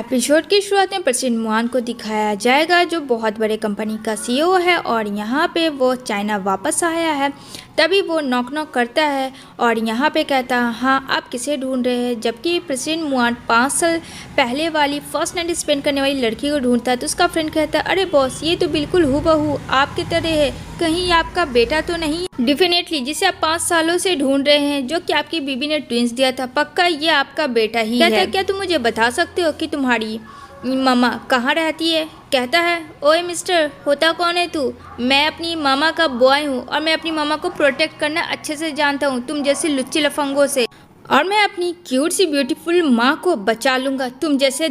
Episode की शुरुआत में प्रेसिडेंट मुआन को दिखाया जाएगा जो बहुत बड़े कंपनी का सीईओ है और यहाँ पे वो चाइना वापस आया है। तभी वो नॉक नॉक करता है और यहाँ पे कहता है हाँ आप किसे ढूंढ रहे हैं। जबकि प्रेसिडेंट मुआन 5 साल पहले वाली फर्स्ट नाइट स्पेंड करने वाली लड़की को ढूंढता है तो उसका फ्रेंड कहता है अरे बॉस ये तो बिल्कुल हूबहू आपकी तरह है, कहीं आपका बेटा तो नहीं। डेफिनेटली जिसे आप 5 सालों से ढूंढ रहे हैं जो कि आपकी बीबी ने ट्विंस दिया था, पक्का ये आपका बेटा ही है। क्या तुम मुझे बता सकते हो कि तुम्हारी मामा कहाँ रहती है? कहता है ओए मिस्टर होता कौन है तू? मैं अपनी मामा का बॉय हूँ और मैं अपनी मामा को प्रोटेक्ट करना अच्छे से जानता हूँ तुम जैसे लुच्ची लफंगों से, और मैं अपनी क्यूट सी ब्यूटीफुल माँ को बचा लूँगा तुम जैसे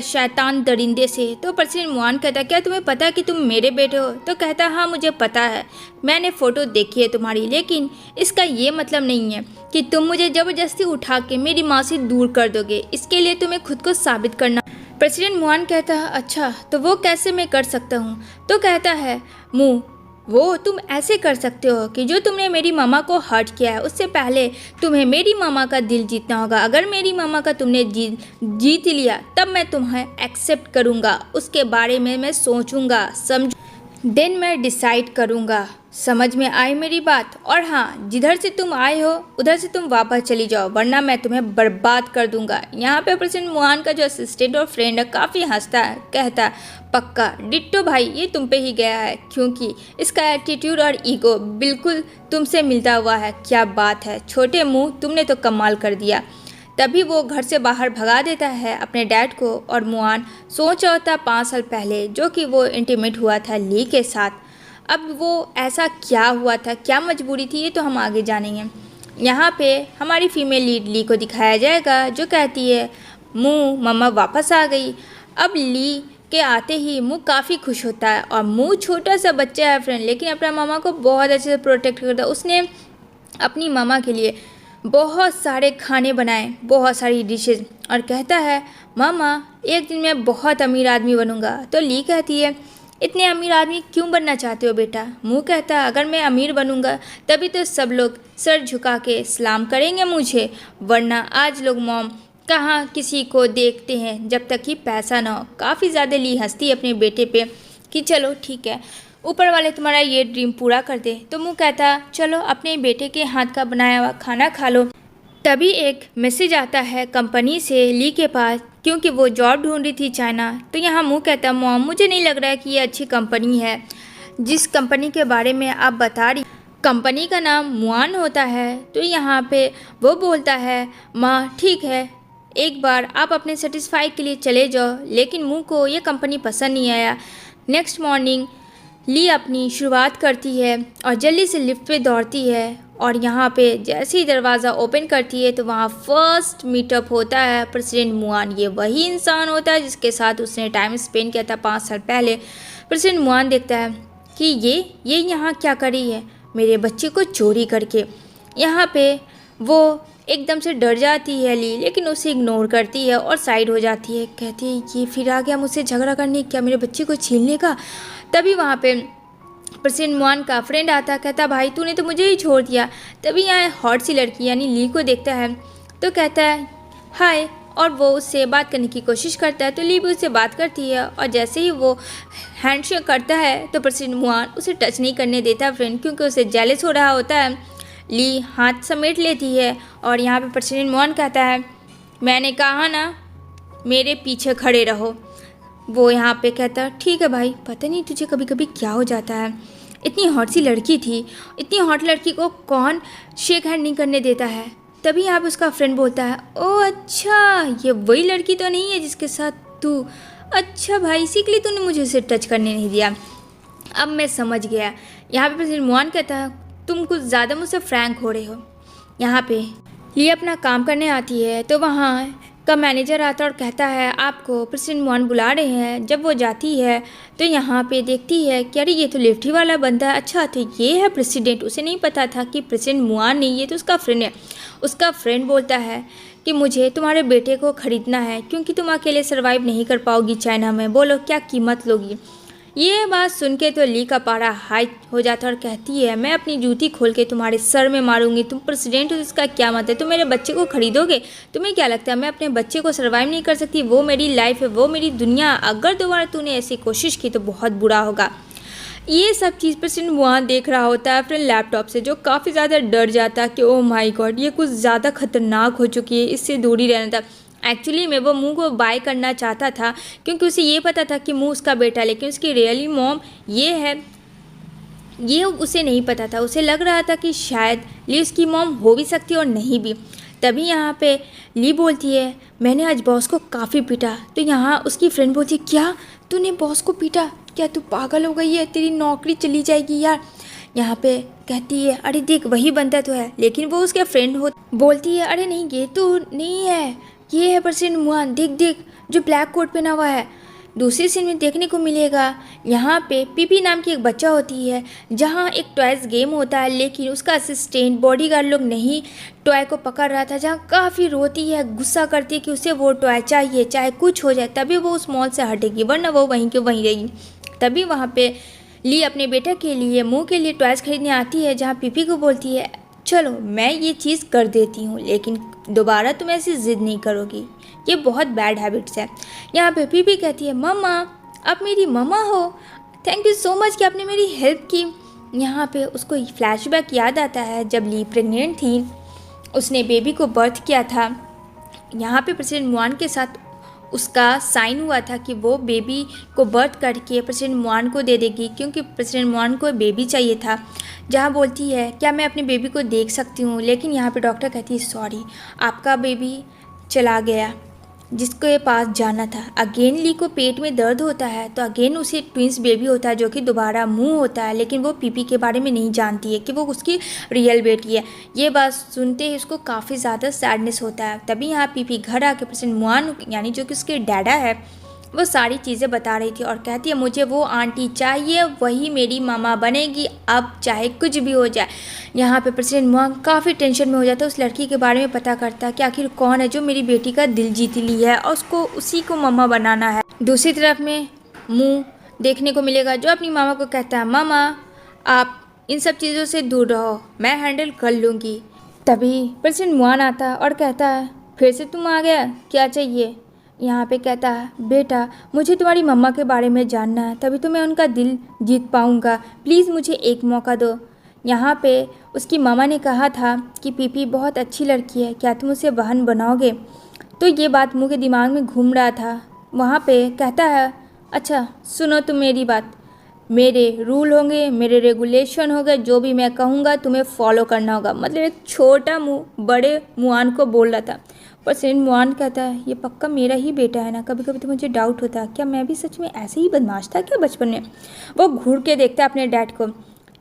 शैतान दरिंदे से। तो प्रेसिडेंट मुआन कहता क्या तुम्हें पता है कि तुम मेरे बेटे हो? तो कहता हाँ मुझे पता है, मैंने फ़ोटो देखी है तुम्हारी, लेकिन इसका ये मतलब नहीं है कि तुम मुझे ज़बरदस्ती उठा के मेरी माँ से दूर कर दोगे। इसके लिए तुम्हें खुद को साबित करना। प्रेसिडेंट मुआन कहता है अच्छा तो वो कैसे मैं कर सकता हूँ? तो कहता है वो तुम ऐसे कर सकते हो कि जो तुमने मेरी मामा को हर्ट किया है उससे पहले तुम्हें मेरी मामा का दिल जीतना होगा। अगर मेरी मामा का तुमने जीत लिया तब मैं तुम्हें एक्सेप्ट करूँगा, उसके बारे में मैं सोचूंगा देन मैं डिसाइड करूँगा। समझ में आई मेरी बात? और हाँ जिधर से तुम आए हो उधर से तुम वापस चली जाओ वरना मैं तुम्हें बर्बाद कर दूंगा। यहाँ पे प्रेसिडेंट मुआन का जो असिस्टेंट और फ्रेंड है काफ़ी हंसता है, कहता है पक्का डिट्टो भाई ये तुम पे ही गया है क्योंकि इसका एटीट्यूड और ईगो बिल्कुल तुमसे मिलता हुआ है। क्या बात है छोटे मुँह, तुमने तो कमाल कर दिया। तभी वो घर से बाहर भगा देता है अपने डैड को और मुआन सोच रहा था 5 साल पहले जो कि वो इंटीमेट हुआ था ली के साथ। अब वो ऐसा क्या हुआ था, क्या मजबूरी थी, ये तो हम आगे जानेंगे। यहाँ पे हमारी फीमेल लीड ली को दिखाया जाएगा जो कहती है मम्मा वापस आ गई। अब ली के आते ही मुँह काफ़ी खुश होता है और मुँह छोटा सा बच्चा है फ्रेंड, लेकिन अपना मामा को बहुत अच्छे से प्रोटेक्ट करता है। उसने अपनी मामा के लिए बहुत सारे खाने बनाए, बहुत सारी डिशेज, और कहता है मामा एक दिन मैं बहुत अमीर आदमी बनूंगा। तो ली कहती है इतने अमीर आदमी क्यों बनना चाहते हो बेटा? मुँह कहता है अगर मैं अमीर बनूंगा तभी तो सब लोग सर झुका के सलाम करेंगे मुझे, वरना आज लोग मॉम कहाँ किसी को देखते हैं जब तक कि पैसा ना हो। काफ़ी ज़्यादा ली हंसती है अपने बेटे पे कि चलो ठीक है ऊपर वाले तुम्हारा ये ड्रीम पूरा कर दे। तो मुँह कहता चलो अपने बेटे के हाथ का बनाया हुआ खाना खा लो। तभी एक मैसेज आता है कंपनी से ली के पास क्योंकि वो जॉब ढूंढ रही थी चाइना। तो यहाँ मुँह कहता मॉम मुझे नहीं लग रहा है कि ये अच्छी कंपनी है जिस कंपनी के बारे में आप बता रही। कंपनी का नाम मुआन होता है। तो यहाँ पे वो बोलता है माँ ठीक है एक बार आप अपने सेटिस्फाई के लिए चले जाओ, लेकिन मुँह को ये कंपनी पसंद नहीं आया। नेक्स्ट मॉर्निंग ली अपनी शुरुआत करती है और जल्दी से लिफ्ट पे दौड़ती है और यहाँ पे जैसे ही दरवाज़ा ओपन करती है तो वहाँ फर्स्ट मीटअप होता है प्रेसिडेंट मुआन। ये वही इंसान होता है जिसके साथ उसने टाइम स्पेंड किया था 5 साल पहले। प्रेसिडेंट मुआन देखता है कि ये यहाँ क्या कर रही है मेरे बच्चे को चोरी करके। यहाँ पे वो एकदम से डर जाती है ली, लेकिन उसे इग्नोर करती है और साइड हो जाती है। कहती है ये फिर आ गया मुझसे झगड़ा करने, क्या मेरे बच्चे को छीनने का। तभी वहाँ पे प्रेसिडेंट मुआन का फ्रेंड आता, कहता भाई तूने तो मुझे ही छोड़ दिया। तभी यहाँ हॉट सी लड़की यानी ली को देखता है तो कहता है हाय, और वो उससे बात करने की कोशिश करता है। तो ली भी उससे बात करती है और जैसे ही वो हैंडशेक करता है तो प्रेसिडेंट मुआन उसे टच नहीं करने देता फ्रेंड, क्योंकि उसे जेलस हो रहा होता है। ली हाथ समेट लेती है और यहाँ पे प्रेसिडेंट मुआन कहता है मैंने कहा ना मेरे पीछे खड़े रहो। वो यहाँ पे कहता ठीक है भाई, पता नहीं तुझे कभी कभी क्या हो जाता है, इतनी हॉट सी लड़की थी, इतनी हॉट लड़की को कौन शेक हैंड नहीं करने देता है। तभी यहाँ पे उसका फ्रेंड बोलता है ओह अच्छा ये वही लड़की तो नहीं है जिसके साथ तू, अच्छा भाई इसी के लिए तूने मुझे उसे टच करने नहीं दिया, अब मैं समझ गया। यहाँ पे प्रेसिडेंट मुआन कहता है तुम कुछ ज़्यादा मुझसे फ्रैंक हो रहे हो। यहाँ पे ली अपना काम करने आती है तो वहाँ का मैनेजर आता है और कहता है आपको प्रेसिडेंट मुआन बुला रहे हैं। जब वो जाती है तो यहाँ पे देखती है कि अरे ये तो लिफ्ट ही वाला बंदा है, अच्छा तो ये है प्रेसिडेंट। उसे नहीं पता था कि प्रेसिडेंट मुआन नहीं, ये तो उसका फ्रेंड है। उसका फ्रेंड बोलता है कि मुझे तुम्हारे बेटे को ख़रीदना है क्योंकि तुम अकेले सर्वाइव नहीं कर पाओगी चाइना में, बोलो क्या कीमत लोगी। ये बात सुन के तो ली का पारा हाई हो जाता है और कहती है, मैं अपनी जूती खोल के तुम्हारे सर में मारूंगी। तुम प्रेसिडेंट हो, इसका क्या मतलब है? तुम मेरे बच्चे को खरीदोगे? तुम्हें क्या लगता है मैं अपने बच्चे को सर्वाइव नहीं कर सकती? वो मेरी लाइफ है, वो मेरी दुनिया। अगर दोबारा तूने ऐसी कोशिश की तो बहुत बुरा होगा। ये सब चीज़ प्रेसिडेंट वहाँ देख रहा होता है अपने लैपटॉप से, जो काफ़ी ज़्यादा डर जाता है कि ओह माय गॉड, ये कुछ ज़्यादा खतरनाक हो चुकी है, इससे दूर ही रहना था। एक्चुअली में वो मुंह को बाय करना चाहता था क्योंकि उसे ये पता था कि मुंह उसका बेटा, लेकिन उसकी रियली मॉम ये है, ये उसे नहीं पता था। उसे लग रहा था कि शायद ली उसकी मॉम हो भी सकती है और नहीं भी। तभी यहाँ पे ली बोलती है, मैंने आज बॉस को काफ़ी पीटा। तो यहाँ उसकी फ्रेंड बोलती है, क्या तूने बॉस को पीटा? क्या तू पागल हो गई है? तेरी नौकरी चली जाएगी यार। यहाँ पे कहती है, अरे देख वही बनता तो है, लेकिन वो उसके फ्रेंड हो। बोलती है, अरे नहीं ये तो नहीं है, ये है प्रेसिडेंट मुआन, देख देख जो ब्लैक कोट पहना हुआ है। दूसरी सीन में देखने को मिलेगा यहाँ पे पीपी नाम की एक बच्चा होती है, जहाँ एक टॉयज़ गेम होता है, लेकिन उसका असिस्टेंट बॉडीगार्ड लोग नहीं टॉय को पकड़ रहा था, जहाँ काफ़ी रोती है, गुस्सा करती है कि उसे वो टॉय चाहिए, चाहे कुछ हो जाए, तभी वो उस मॉल से हटेगी, वरना वो वहीं के वहीं रहेगी। तभी वहाँ पे ली अपने बेटे के लिए मुँह के लिए टॉयज़ खरीदने आती है, जहाँ पीपी को बोलती है, चलो मैं ये चीज़ कर देती हूँ, लेकिन दोबारा तुम ऐसी ज़िद नहीं करोगी, ये बहुत बैड हैबिट्स है। यहाँ पे पीपी कहती है, मम्मा आप मेरी मम्मा हो, थैंक यू सो मच कि आपने मेरी हेल्प की। यहाँ पे उसको फ्लैशबैक याद आता है जब ली प्रेग्नेंट थी, उसने बेबी को बर्थ किया था। यहाँ पे प्रेसिडेंट मुआन के साथ उसका साइन हुआ था कि वो बेबी को बर्थ करके प्रेसिडेंट मुआन को दे देगी, क्योंकि प्रेसिडेंट मुआन को बेबी चाहिए था। जहाँ बोलती है, क्या मैं अपने बेबी को देख सकती हूँ? लेकिन यहाँ पे डॉक्टर कहती है, सॉरी आपका बेबी चला गया, जिसके पास जाना था। अगेन ली को पेट में दर्द होता है, तो अगेन उसे ट्विंस बेबी होता है, जो कि दोबारा मुंह होता है, लेकिन वो पीपी के बारे में नहीं जानती है कि वो उसकी रियल बेटी है। ये बात सुनते ही उसको काफ़ी ज़्यादा सैडनेस होता है। तभी यहाँ पीपी घर आके प्रेसिडेंट मुआन, यानी जो कि उसके डैडा है, वो सारी चीज़ें बता रही थी और कहती है, मुझे वो आंटी चाहिए, वही मेरी मामा बनेगी, अब चाहे कुछ भी हो जाए। यहाँ पे प्रेसिडेंट मुआन काफ़ी टेंशन में हो जाता है, उस लड़की के बारे में पता करता है कि आखिर कौन है जो मेरी बेटी का दिल जीत ली है और उसको उसी को मामा बनाना है। दूसरी तरफ में मुँह देखने को मिलेगा जो अपनी मामा को कहता है, मामा आप इन सब चीज़ों से दूर रहो, मैं हैंडल कर लूँगी। तभी प्रेसिडेंट मुआन आता है और कहता है, फिर से तुम आ गया, क्या चाहिए? यहाँ पे कहता है, बेटा मुझे तुम्हारी मम्मा के बारे में जानना है, तभी तो मैं उनका दिल जीत पाऊँगा, प्लीज़ मुझे एक मौका दो। यहाँ पे उसकी मामा ने कहा था कि पीपी बहुत अच्छी लड़की है, क्या तुम उसे बहन बनाओगे? तो ये बात मुँह के दिमाग में घूम रहा था। वहाँ पे कहता है, अच्छा सुनो तुम मेरी बात, मेरे रूल होंगे, मेरे रेगुलेशन होंगे, जो भी मैं कहूँगा तुम्हें फॉलो करना होगा। मतलब एक छोटा मुँह बड़े मुआन को बोल रहा था। प्रेसिडेंट मुआन कहता है, ये पक्का मेरा ही बेटा है ना? कभी कभी तो मुझे डाउट होता है, क्या मैं भी सच में ऐसे ही बदमाश था क्या बचपन में? वो घूर के देखता है अपने डैड को,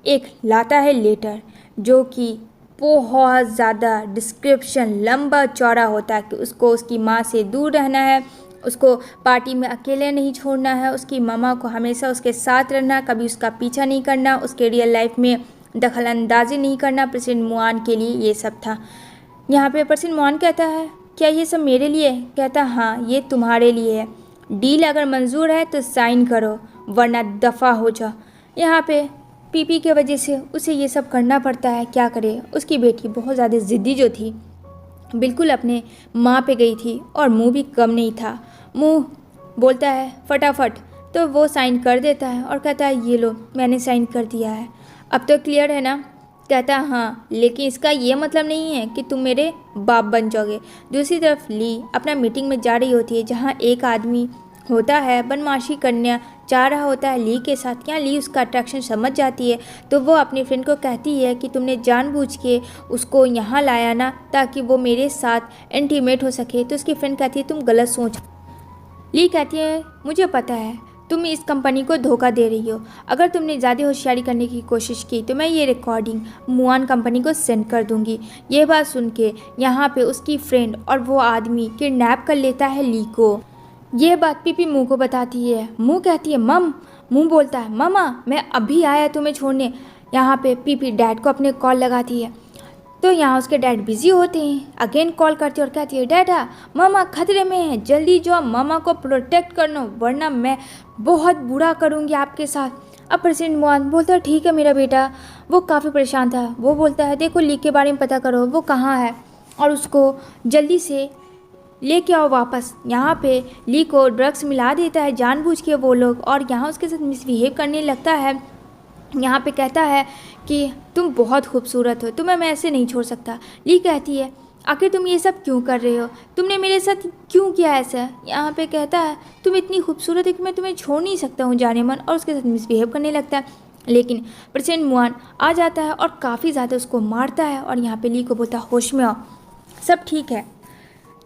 एक लाता है लेटर जो कि बहुत ज़्यादा डिस्क्रिप्शन लंबा चौड़ा होता है कि उसको उसकी माँ से दूर रहना है, उसको पार्टी में अकेले नहीं छोड़ना है, उसकी मामा को हमेशा उसके साथ रहना, कभी उसका पीछा नहीं करना, उसके रियल लाइफ में दखल अंदाजी नहीं करना। प्रेसिडेंट मुआन के लिए ये सब था। यहाँ पे प्रेसिडेंट मुआन कहता है, क्या ये सब मेरे लिए? कहता हाँ ये तुम्हारे लिए है, डील अगर मंजूर है तो साइन करो, वरना दफ़ा हो जाओ। यहाँ पे पीपी के वजह से उसे ये सब करना पड़ता है, क्या करे। उसकी बेटी बहुत ज़्यादा ज़िद्दी जो थी, बिल्कुल अपने माँ पे गई थी और मुंह भी कम नहीं था। मुंह बोलता है फटाफट, तो वो साइन कर देता है और कहता है, ये लो मैंने साइन कर दिया है, अब तो क्लियर है ना? कहता है हाँ, लेकिन इसका ये मतलब नहीं है कि तुम मेरे बाप बन जाओगे। दूसरी तरफ ली अपना मीटिंग में जा रही होती है, जहाँ एक आदमी होता है बदमाशी करना चाह रहा होता है ली के साथ। यहाँ ली उसका अट्रैक्शन समझ जाती है, तो वो अपनी फ्रेंड को कहती है कि तुमने जानबूझ के उसको यहाँ लाया ना, ताकि वो मेरे साथ इंटीमेट हो सके। तो उसकी फ्रेंड कहती है, तुम गलत सोच। ली कहती है, मुझे पता है तुम इस कंपनी को धोखा दे रही हो, अगर तुमने ज़्यादा होशियारी करने की कोशिश की तो मैं ये रिकॉर्डिंग मुआन कंपनी को सेंड कर दूंगी। ये बात सुन के यहाँ पे उसकी फ्रेंड और वो आदमी किडनैप कर लेता है ली को। ये बात पीपी मुँह को बताती है। मुँह कहती है मुँह बोलता है, मामा मैं अभी आया तुम्हें छोड़ने। यहाँ पे पीपी डैड को अपने कॉल लगाती है। तो यहाँ उसके डैड बिजी होते हैं। अगेन कॉल करती है और कहती है डैडा मामा खतरे में है, जल्दी जाओ मामा को प्रोटेक्ट करना वरना मैं बहुत बुरा करूँगी आपके साथ। अब प्रेसिडेंट मुआन बोलता है ठीक है मेरा बेटा। वो काफ़ी परेशान था। वो बोलता है देखो ली के बारे में पता करो वो कहाँ है और उसको जल्दी से लेके आओ वापस। यहाँ पे ली को ड्रग्स मिला देता है जानबूझ के वो लोग और यहाँ उसके साथ मिसबिहेव करने लगता है। यहाँ पे कहता है कि तुम बहुत खूबसूरत हो, तुम्हें मैं ऐसे नहीं छोड़ सकता। ली कहती है आखिर तुम ये सब क्यों कर रहे हो, तुमने मेरे साथ क्यों किया ऐसा। यहाँ पे कहता है तुम इतनी खूबसूरत है कि मैं तुम्हें छोड़ नहीं सकता हूँ जाने मन, और उसके साथ मिसबिहेव करने लगता है। लेकिन प्रेसिडेंट मुआन आ जाता है और काफ़ी ज़्यादा उसको मारता है और यहाँ पे ली को बोलता है होश में आओ, सब ठीक है।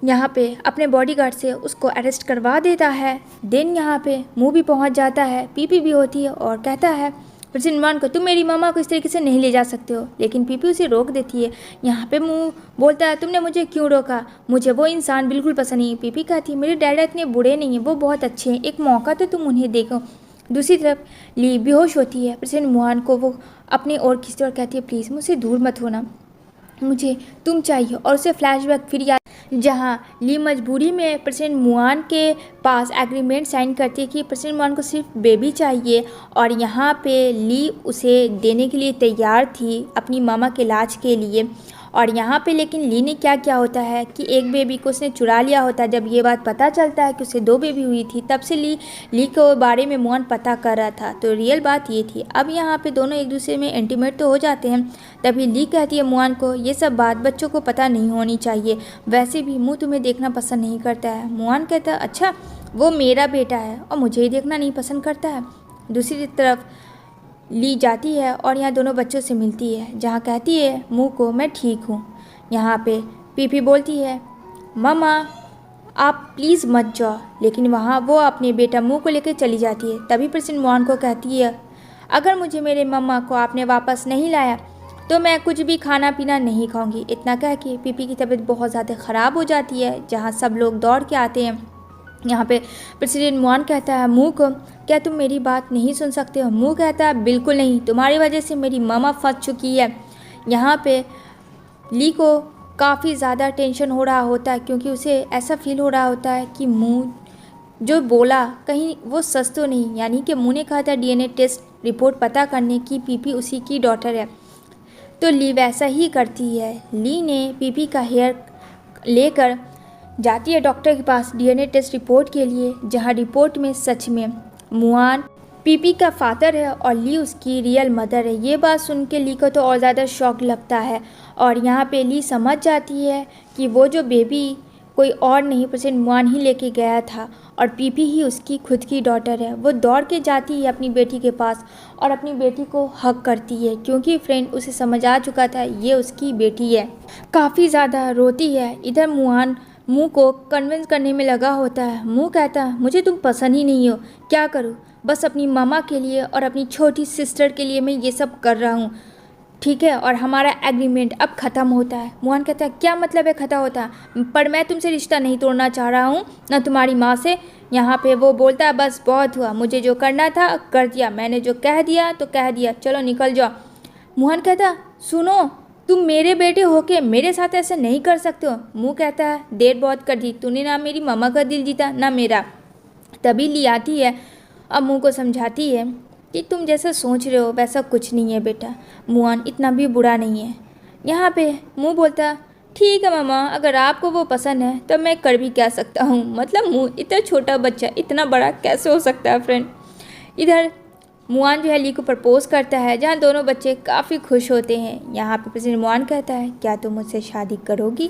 यहाँ पे अपने बॉडीगार्ड से उसको अरेस्ट करवा देता है। देन यहाँ पे मुँह भी पहुँच जाता है, पीपी भी होती है और कहता है प्रेसिडेंट मुआन को तुम मेरी मामा को इस तरीके से नहीं ले जा सकते हो। लेकिन पीपी उसे रोक देती है। यहाँ पे मुँह बोलता है तुमने मुझे क्यों रोका, मुझे वो इंसान बिल्कुल पसंद नहीं। पीपी कहती है मेरे डैडा इतने बुरे नहीं हैं, वो बहुत अच्छे हैं, एक मौका तो तुम उन्हें देखो। दूसरी तरफ ली बेहोश होती है। प्रेसिडेंट मुआन को वो अपनी ओर खींचती और कहती है प्लीज़ मुझसे दूर मत होना, मुझे तुम चाहिए। और उसे फ्लैशबैक फिर याद जहाँ ली मजबूरी में प्रेसिडेंट मुआन के पास एग्रीमेंट साइन करती है कि प्रेसिडेंट मुआन को सिर्फ बेबी चाहिए और यहाँ पे ली उसे देने के लिए तैयार थी अपनी मामा के इलाज के लिए। और यहाँ पे लेकिन ली ने क्या किया होता है कि एक बेबी को उसने चुरा लिया होता है। जब ये बात पता चलता है कि उसे 2 बेबी हुई थी तब से ली के बारे में मुआन पता कर रहा था। तो रियल बात ये थी। अब यहाँ पे दोनों एक दूसरे में इंटीमेट तो हो जाते हैं। तभी ली कहती है मुआन को ये सब बात बच्चों को पता नहीं होनी चाहिए, वैसे भी मुँह तुम्हें देखना पसंद नहीं करता है। मुआन कहता है अच्छा वो मेरा बेटा है और मुझे ही देखना नहीं पसंद करता है। दूसरी तरफ ली जाती है और यहाँ दोनों बच्चों से मिलती है जहाँ कहती है मुँह को मैं ठीक हूँ। यहाँ पे पीपी बोलती है मामा आप प्लीज़ मत जाओ, लेकिन वहाँ वो अपने बेटा मुँह को लेकर चली जाती है। तभी प्रेसिडेंट मुआन को कहती है अगर मुझे मेरे मम्मा को आपने वापस नहीं लाया तो मैं कुछ भी खाना पीना नहीं खाऊंगी। इतना कह के पीपी की तबीयत बहुत ज़्यादा ख़राब हो जाती है जहाँ सब लोग दौड़ के आते हैं। यहाँ पे प्रेसिडेंट मुआन कहता है मुँह को क्या तुम मेरी बात नहीं सुन सकते हो। मुँह कहता है बिल्कुल नहीं, तुम्हारी वजह से मेरी मामा फंस चुकी है। यहाँ पे ली को काफ़ी ज़्यादा टेंशन हो रहा होता है क्योंकि उसे ऐसा फील हो रहा होता है कि मुँह जो बोला कहीं वो सच तो नहीं। यानी कि मुँह ने कहा था डीएनए टेस्ट रिपोर्ट पता करने की पीपी उसी की डॉटर है, तो ली वैसा ही करती है। ली ने पीपी का हेयर लेकर जाती है डॉक्टर के पास डीएनए टेस्ट रिपोर्ट के लिए, जहां रिपोर्ट में सच में मुआन पीपी का फादर है और ली उसकी रियल मदर है। ये बात सुन के ली को तो और ज़्यादा शॉक लगता है और यहाँ पे ली समझ जाती है कि वो जो बेबी कोई और नहीं प्रेसिडेंट मुआन ही लेके गया था और पीपी ही उसकी खुद की डॉटर है। वो दौड़ के जाती है अपनी बेटी के पास और अपनी बेटी को हक करती है क्योंकि फ्रेंड उसे समझ आ चुका था ये उसकी बेटी है। काफ़ी ज़्यादा रोती है। इधर मुआन मुँह को कन्विंस करने में लगा होता है। मुँह कहता है मुझे तुम पसंद ही नहीं हो, क्या करूँ, बस अपनी मामा के लिए और अपनी छोटी सिस्टर के लिए मैं ये सब कर रहा हूँ, ठीक है, और हमारा एग्रीमेंट अब ख़त्म होता है। मुआन कहता है क्या मतलब है ख़त्म होता है, पर मैं तुमसे रिश्ता नहीं तोड़ना चाह रहा हूँ ना तुम्हारी माँ से। यहाँ पे वो बोलता है बस बहुत हुआ, मुझे जो करना था कर दिया, मैंने जो कह दिया तो कह दिया, चलो निकल जाओ। मुआन कहता सुनो तुम मेरे बेटे होके मेरे साथ ऐसे नहीं कर सकते हो। मुँह कहता है देर बहुत कर दी, तूने ना मेरी मामा का दिल जीता ना मेरा। तभी ली आती है अब मुँह को समझाती है कि तुम जैसा सोच रहे हो वैसा कुछ नहीं है बेटा, मुआन इतना भी बुरा नहीं है। यहाँ पे मुँह बोलता ठीक है मामा, अगर आपको वो पसंद है तो मैं कर भी क्या सकता हूँ। मतलब मुँह इतना छोटा बच्चा इतना बड़ा कैसे हो सकता है फ्रेंड। इधर मुआन जो है ली को प्रपोज करता है जहाँ दोनों बच्चे काफ़ी खुश होते हैं। यहाँ पे प्रेसिडेंट मुआन कहता है क्या तुम मुझसे शादी करोगी।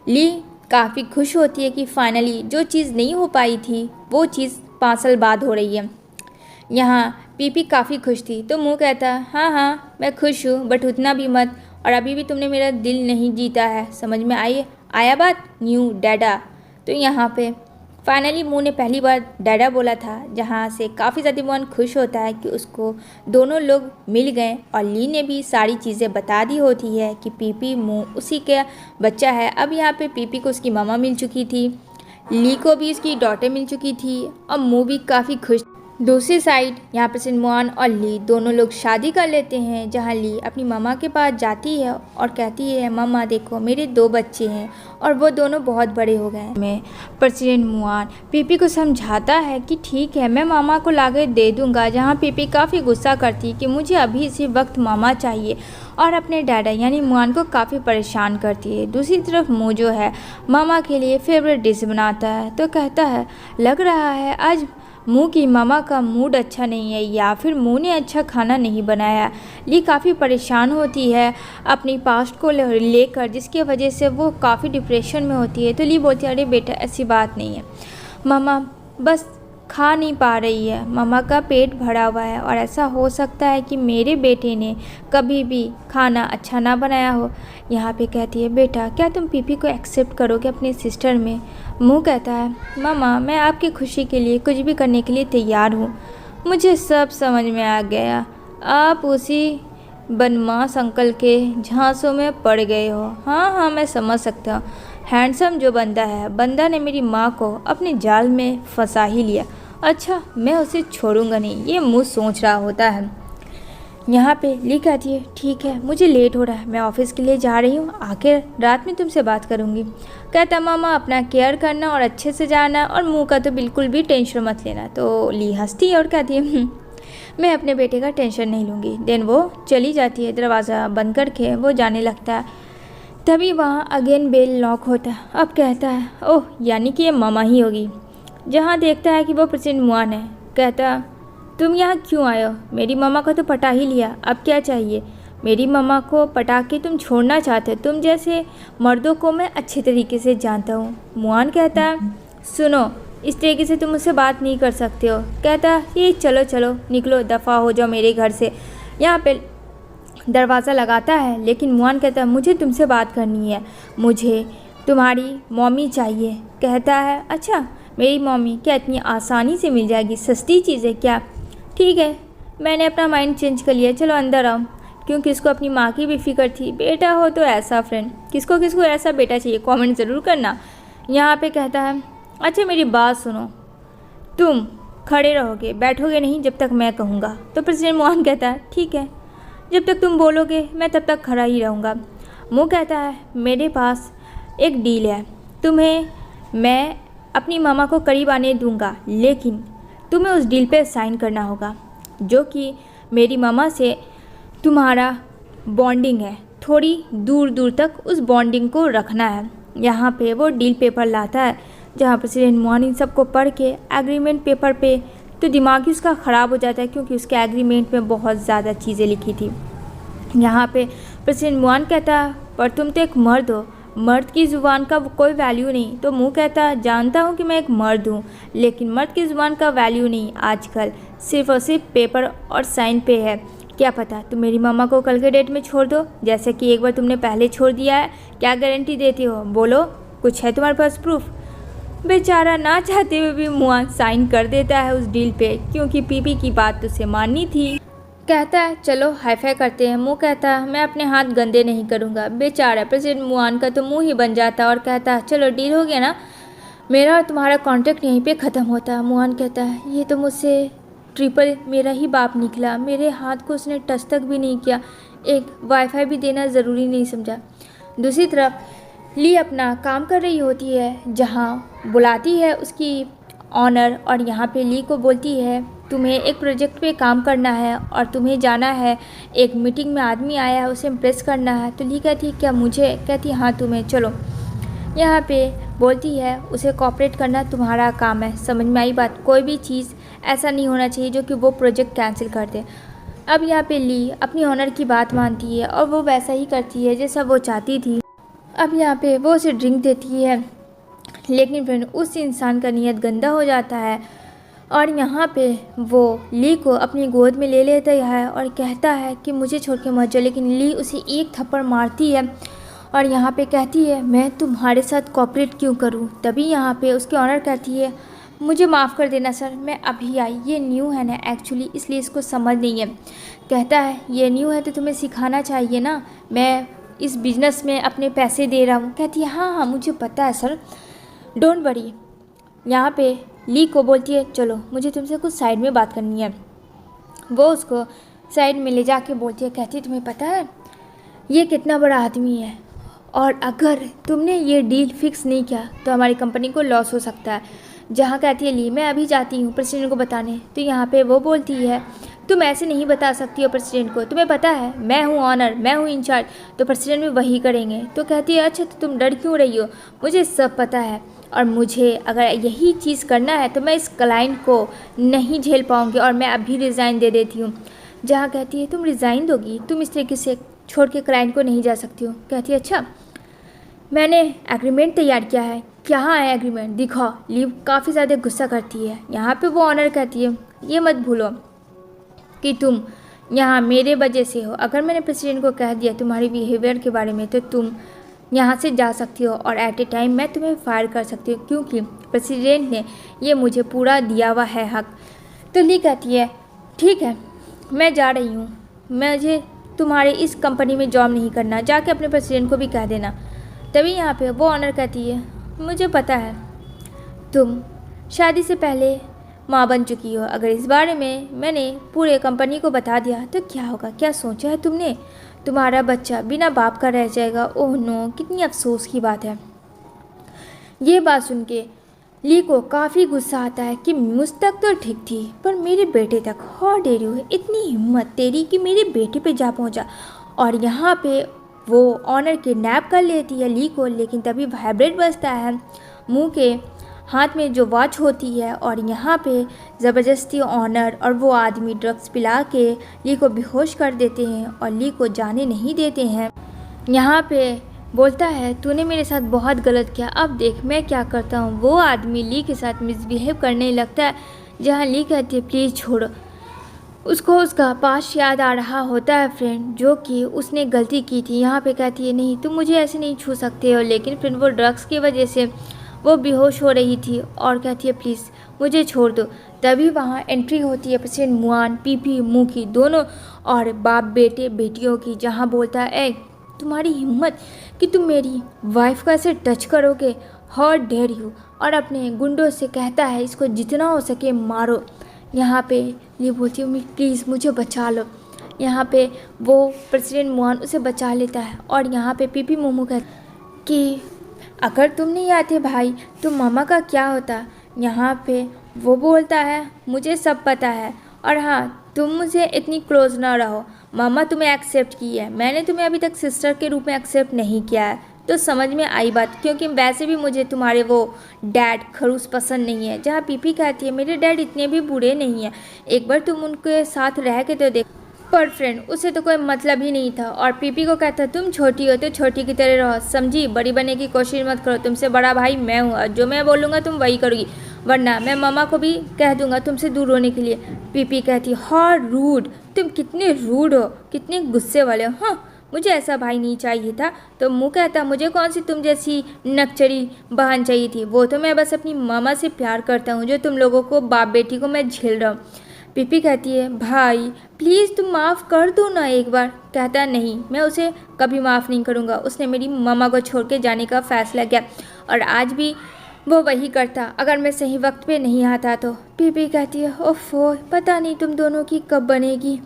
ली काफ़ी खुश होती है कि फाइनली जो चीज़ नहीं हो पाई थी वो चीज़ 5 साल बाद हो रही है। यहाँ पीपी काफ़ी खुश थी तो मुँह कहता हाँ हाँ मैं खुश हूँ बट उतना भी मत, और अभी भी तुमने मेरा दिल नहीं जीता है, समझ में आया बात न्यू डैडा। तो यहाँ पे फाइनली मुँह ने पहली बार डैडा बोला था जहाँ से काफ़ी ज़्यादा मुआन खुश होता है कि उसको दोनों लोग मिल गए। और ली ने भी सारी चीज़ें बता दी होती है कि पीपी मुँह उसी का बच्चा है। अब यहाँ पे पीपी को उसकी मामा मिल चुकी थी, ली को भी उसकी डॉटर मिल चुकी थी और मुँह भी काफ़ी खुश। दूसरी साइड यहाँ पर सिनमुआन और ली दोनों लोग शादी कर लेते हैं, जहाँ ली अपनी मामा के पास जाती है और कहती है मामा देखो मेरे 2 बच्चे हैं और वो दोनों बहुत बड़े हो गए हैं। मैं पर सिनमुआन पीपी को समझाता है कि ठीक है मैं मामा को लाकर दे दूँगा, जहाँ पीपी काफ़ी गुस्सा करती है कि मुझे अभी इसी वक्त मामा चाहिए और अपने डैडा यानी मुआन को काफ़ी परेशान करती है। दूसरी तरफ मुँह जो है मामा के लिए फेवरेट डिश बनाता है, तो कहता है लग रहा है आज मुँह की मामा का मूड अच्छा नहीं है या फिर मुँह ने अच्छा खाना नहीं बनाया। ली काफ़ी परेशान होती है अपनी पास्ट को लेकर, जिसकी वजह से वो काफ़ी डिप्रेशन में होती है। तो ली बोलती है अरे बेटा ऐसी बात नहीं है, मामा बस खा नहीं पा रही है, मामा का पेट भरा हुआ है और ऐसा हो सकता है कि मेरे बेटे ने कभी भी खाना अच्छा ना बनाया हो। यहाँ पे कहती है बेटा क्या तुम पीपी को एक्सेप्ट करोगे अपने सिस्टर में। मुँह कहता है मामा मैं आपकी खुशी के लिए कुछ भी करने के लिए तैयार हूँ, मुझे सब समझ में आ गया, आप उसी बनमास अंकल के झांसों में पड़ गए हो। हाँ मैं समझ सकता हूँ, हैंडसम जो बंदा है, बंदा ने मेरी माँ को अपने जाल में फंसा ही लिया। अच्छा मैं उसे छोड़ूंगा नहीं, ये मुँह सोच रहा होता है। यहाँ पे ली कहती है ठीक है मुझे लेट हो रहा है, मैं ऑफिस के लिए जा रही हूँ, आकर रात में तुमसे बात करूँगी। कहता मामा अपना केयर करना और अच्छे से जाना और मुँह का तो बिल्कुल भी टेंशन मत लेना। तो ली हंसती है और कहती है मैं अपने बेटे का टेंशन नहीं लूँगी। देन वो चली जाती है, दरवाज़ा बंद करके वो जाने लगता है। तभी वहाँ अगेन बेल लॉक होता है। अब कहता है ओह यानी कि ये मामा ही होगी, जहाँ देखता है कि वो सिनमुआन है। कहता तुम यहाँ क्यों आए हो, मेरी मामा को तो पटा ही लिया, अब क्या चाहिए। मेरी मामा को पटा के तुम छोड़ना चाहते हो, तुम जैसे मर्दों को मैं अच्छे तरीके से जानता हूँ। मुआन कहता है सुनो इस तरीके से तुम मुझसे बात नहीं कर सकते हो। कहता ये चलो चलो निकलो दफ़ा हो जाओ मेरे घर से। यहाँ पे दरवाज़ा लगाता है लेकिन मुआन कहता है मुझे तुमसे बात करनी है, मुझे तुम्हारी मम्मी चाहिए। कहता है अच्छा मेरी मम्मी क्या इतनी आसानी से मिल जाएगी, सस्ती चीज़ है क्या। ठीक है मैंने अपना माइंड चेंज कर लिया, चलो अंदर आओ। क्योंकि इसको अपनी माँ की भी फिक्र थी, बेटा हो तो ऐसा फ्रेंड, किसको किसको ऐसा बेटा चाहिए कमेंट ज़रूर करना। यहाँ पे कहता है अच्छा मेरी बात सुनो, तुम खड़े रहोगे बैठोगे नहीं जब तक मैं कहूँगा। तो प्रेसिडेंट मुआन कहता है ठीक है जब तक तुम बोलोगे मैं तब तक खड़ा ही रहूँगा। मुँह कहता है मेरे पास एक डील है, तुम्हें मैं अपनी मामा को करीब आने दूँगा, लेकिन तुम्हें उस डील पे साइन करना होगा जो कि मेरी मामा से तुम्हारा बॉन्डिंग है, थोड़ी दूर दूर तक उस बॉन्डिंग को रखना है। यहाँ पे वो डील पेपर लाता है, जहाँ प्रेसिडेंट मुआन इन सबको पढ़ के एग्रीमेंट पेपर पे तो दिमाग ही उसका ख़राब हो जाता है, क्योंकि उसके एग्रीमेंट में बहुत ज़्यादा चीज़ें लिखी थी। यहाँ पे प्रेसिडेंट मुआन कहता है पर तुम तो एक मर्द हो, मर्द की ज़ुबान का कोई वैल्यू नहीं। तो मुँह कहता जानता हूँ कि मैं एक मर्द हूँ, लेकिन मर्द की ज़ुबान का वैल्यू नहीं आजकल सिर्फ़ और सिर्फ पेपर और साइन पे है। क्या पता तुम मेरी मामा को कल के डेट में छोड़ दो, जैसे कि एक बार तुमने पहले छोड़ दिया है। क्या गारंटी देती हो, बोलो कुछ है तुम्हारे पास प्रूफ। बेचारा ना चाहते हुए भी मुआन साइन कर देता है उस डील पे, क्योंकि पीपी की बात तो उसे माननी थी। कहता है चलो हाई फाई करते हैं। मुँह कहता है मैं अपने हाथ गंदे नहीं करूँगा। बेचारा प्रेसिडेंट मुआन का तो मुँह ही बन जाता और कहता चलो डील हो गया ना, मेरा और तुम्हारा कॉन्ट्रैक्ट यहीं पे ख़त्म होता है। मुआन कहता है ये तो मुझसे ट्रिपल मेरा ही बाप निकला, मेरे हाथ को उसने टच तक भी नहीं किया, एक वाईफाई भी देना ज़रूरी नहीं समझा। दूसरी तरफ ली अपना काम कर रही होती है, जहाँ बुलाती है उसकी ऑनर और यहाँ पे ली को बोलती है तुम्हें एक प्रोजेक्ट पे काम करना है और तुम्हें जाना है, एक मीटिंग में आदमी आया है उसे इम्प्रेस करना है। तो ली कहती है क्या मुझे, कहती हाँ तुम्हें, चलो। यहाँ पे बोलती है उसे कॉपरेट करना तुम्हारा काम है। समझ में आई बात, कोई भी चीज़ ऐसा नहीं होना चाहिए जो कि वो प्रोजेक्ट कैंसिल कर दे। अब यहाँ पे ली अपनी ऑनर की बात मानती है और वो वैसा ही करती है जैसा वो चाहती थी। अब यहाँ पे वो उसे ड्रिंक देती है, लेकिन फिर उस इंसान का नीयत गंदा हो जाता है और यहाँ पे वो ली को अपनी गोद में ले लेता है और कहता है कि मुझे छोड़ के मत जाओ। लेकिन ली उसे एक थप्पड़ मारती है और यहाँ पे कहती है मैं तुम्हारे साथ कॉपरेट क्यों करूँ। तभी यहाँ पे उसकी ऑनर कहती है मुझे माफ़ कर देना सर, मैं अभी आई, ये न्यू है ना एक्चुअली, इसलिए इसको समझ नहीं है। कहता है ये न्यू है तो तुम्हें सिखाना चाहिए ना, मैं इस बिज़नेस में अपने पैसे दे रहा हूँ। कहती है हाँ मुझे पता है सर, डोंट वरी। यहाँ पे ली को बोलती है चलो मुझे तुमसे कुछ साइड में बात करनी है। वो उसको साइड में ले जाके बोलती है, कहती है तुम्हें पता है ये कितना बड़ा आदमी है और अगर तुमने ये डील फिक्स नहीं किया तो हमारी कंपनी को लॉस हो सकता है। जहाँ कहती है ली मैं अभी जाती हूँ प्रेसिडेंट को बताने, तो यहाँ पे वो बोलती है तुम ऐसे नहीं बता सकती हो प्रेसिडेंट को, तुम्हें पता है मैं हूँ ऑनर, मैं हूँ इंचार्ज, तो प्रेसिडेंट भी वही करेंगे। तो कहती है अच्छा तो तुम डर क्यों रही हो, मुझे सब पता है और मुझे अगर यही चीज़ करना है तो मैं इस क्लाइंट को नहीं झेल पाऊँगी और मैं अभी रिज़ाइन दे देती हूँ। जहाँ कहती है तुम रिज़ाइन दोगी, तुम इस तरीके से छोड़ के क्लाइंट को नहीं जा सकती हो। कहती है अच्छा मैंने एग्रीमेंट तैयार किया है, कहाँ है एग्रीमेंट दिखाओ। लीव काफ़ी ज़्यादा गुस्सा करती है। यहाँ पे वो ऑनर कहती है ये मत भूलो कि तुम यहाँ मेरे वजह से हो, अगर मैंने प्रेसिडेंट को कह दिया तुम्हारी बिहेवियर के बारे में तो तुम यहाँ से जा सकती हो और एट ए टाइम मैं तुम्हें फायर कर सकती हूँ क्योंकि प्रेसिडेंट ने ये मुझे पूरा दिया हुआ है हक। तो ली कहती है ठीक है मैं जा रही हूँ, मुझे तुम्हारे इस कंपनी में जॉब नहीं करना, जाके अपने प्रेसिडेंट को भी कह देना। तभी यहाँ पे वो ऑनर कहती है मुझे पता है तुम शादी से पहले माँ बन चुकी हो, अगर इस बारे में मैंने पूरे कंपनी को बता दिया तो क्या होगा, क्या सोचा है तुमने, तुम्हारा बच्चा बिना बाप का रह जाएगा। ओह नो कितनी अफसोस की बात है। ये बात सुन के ली को काफ़ी गुस्सा आता है कि मुझ तक तो ठीक थी पर मेरे बेटे तक हाउ डेयर यू, इतनी हिम्मत तेरी कि मेरे बेटे पे जा पहुंचा। और यहाँ पे वो ऑनर किडनैप कर लेती है ली को, लेकिन तभी वाइब्रेट बजता है मुंह के हाथ में जो वॉच होती है और यहाँ पे ज़बरदस्ती ऑनर और वो आदमी ड्रग्स पिला के ली को बेहोश कर देते हैं और ली को जाने नहीं देते हैं। यहाँ पे बोलता है तूने मेरे साथ बहुत गलत किया, अब देख मैं क्या करता हूँ। वो आदमी ली के साथ मिसबिहेव करने लगता है, जहाँ ली कहती है प्लीज़ छोड़ो। उसको उसका पास्ट याद आ रहा होता है फ्रेंड, जो कि उसने गलती की थी। यहाँ पे कहती है नहीं तुम मुझे ऐसे नहीं छू सकते हो, लेकिन फ्रेंड वो ड्रग्स की वजह से वो बेहोश हो रही थी और कहती है प्लीज़ मुझे छोड़ दो। तभी वहाँ एंट्री होती है प्रेसिडेंट मुआन, पीपी, मुकी दोनों और बाप बेटे बेटियों की, जहाँ बोलता है ए तुम्हारी हिम्मत कि तुम मेरी वाइफ का ऐसे टच करोगे, हाउ डेयर यू, और अपने गुंडों से कहता है इसको जितना हो सके मारो। यहाँ पे ये बोलती है प्लीज़ मुझे बचा लो। यहाँ पे वो प्रेसिडेंट मुआन उसे बचा लेता है और यहाँ पे पीपी मोमो कहता कि अगर तुम नहीं आते भाई तो मामा का क्या होता। यहाँ पे वो बोलता है मुझे सब पता है और हाँ तुम मुझे इतनी क्लोज ना रहो, मामा तुम्हें एक्सेप्ट की है, मैंने तुम्हें अभी तक सिस्टर के रूप में एक्सेप्ट नहीं किया है। तो समझ में आई बात, क्योंकि वैसे भी मुझे तुम्हारे वो डैड खरूस पसंद नहीं है। जहाँ पीपी कहती है मेरे डैड इतने भी बुरे नहीं हैं, एक बार तुम उनके साथ रह के तो देख। पर फ्रेंड उसे तो कोई मतलब ही नहीं था और पीपी को कहता तुम छोटी हो तो छोटी की तरह रहो, समझी, बड़ी बनने की कोशिश मत करो, तुमसे बड़ा भाई मैं हूँ और जो मैं बोलूँगा तुम वही करोगी, वरना मैं मामा को भी कह दूंगा तुमसे दूर होने के लिए। पीपी कहती हाँ रूड, तुम कितने रूड हो, कितने गुस्से वाले हो, हाँ मुझे ऐसा भाई नहीं चाहिए था। तो मुँह कहता मुझे कौन सी तुम जैसी नकचरी बहन चाहिए थी, वो तो मैं बस अपनी मामा से प्यार करता हूँ, जो तुम लोगों को बाप बेटी को मैं झेल रहा हूँ। पीपी कहती है भाई प्लीज़ तुम माफ़ कर दो ना एक बार। कहता नहीं मैं उसे कभी माफ़ नहीं करूँगा, उसने मेरी मामा को छोड़ के जाने का फ़ैसला किया और आज भी वो वही करता अगर मैं सही वक्त पे नहीं आता तो। पीपी कहती है ओफो पता नहीं तुम दोनों की कब बनेगी।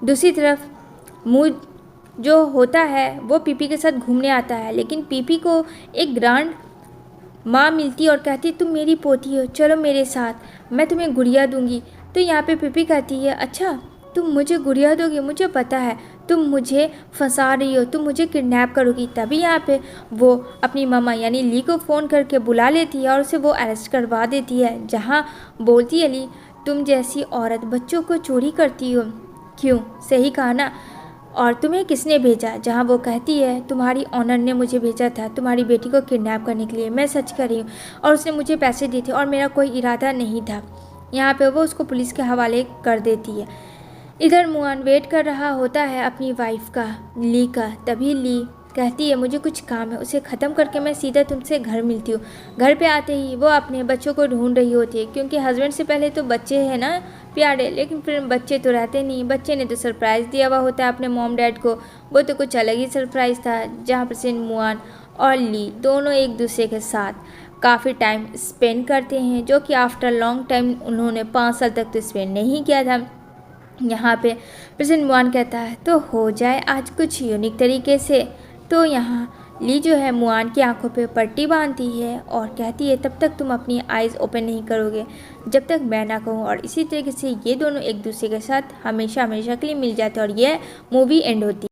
दूसरी तरफ मुझ जो होता है वो पीपी के साथ घूमने आता है, लेकिन पीपी को एक ग्रांड माँ मिलती और कहती तुम मेरी पोती हो, चलो मेरे साथ, मैं तुम्हें गुड़िया दूंगी। तो यहाँ पे पीपी कहती है अच्छा तुम मुझे गुड़िया दोगे, मुझे पता है तुम मुझे फंसा रही हो, तुम मुझे किडनैप करोगी। तभी यहाँ पे वो अपनी मामा यानी ली को फ़ोन करके बुला लेती है और उसे वो अरेस्ट करवा देती है, जहाँ बोलती है ली तुम जैसी औरत बच्चों को चोरी करती हो, क्यों, सही कहा ना, और तुम्हें किसने भेजा। जहाँ वो कहती है तुम्हारी ऑनर ने मुझे भेजा था तुम्हारी बेटी को किडनैप करने के लिए, मैं सच कर रही हूँ और उसने मुझे पैसे दिए थे और मेरा कोई इरादा नहीं था। यहाँ पे वो उसको पुलिस के हवाले कर देती है। इधर मुआन वेट कर रहा होता है अपनी वाइफ का, ली का। तभी ली कहती है मुझे कुछ काम है, उसे ख़त्म करके मैं सीधा तुमसे घर मिलती हूँ। घर पे आते ही वो अपने बच्चों को ढूंढ रही होती है, क्योंकि हस्बैंड से पहले तो बच्चे हैं ना प्यारे, लेकिन फिर बच्चे तो रहते नहीं। बच्चे ने तो सरप्राइज़ दिया हुआ होता है अपने मॉम डैड को, वो तो कुछ अलग ही सरप्राइज़ था, जहाँ प्रेसिडेंट मुआन और ली दोनों एक दूसरे के साथ काफ़ी टाइम स्पेंड करते हैं, जो कि आफ्टर लॉन्ग टाइम उन्होंने 5 साल तक तो स्पेंड नहीं किया था। यहाँ पे प्रेसिडेंट मुआन कहता है तो हो जाए आज कुछ यूनिक तरीके से। तो यहाँ ली जो है मुआन की आंखों पे पट्टी बांधती है और कहती है तब तक तुम अपनी आइज़ ओपन नहीं करोगे जब तक मैं ना कहूँ। और इसी तरीके से ये दोनों एक दूसरे के साथ हमेशा हमेशा के लिए मिल जाते हैं और ये मूवी एंड होती है।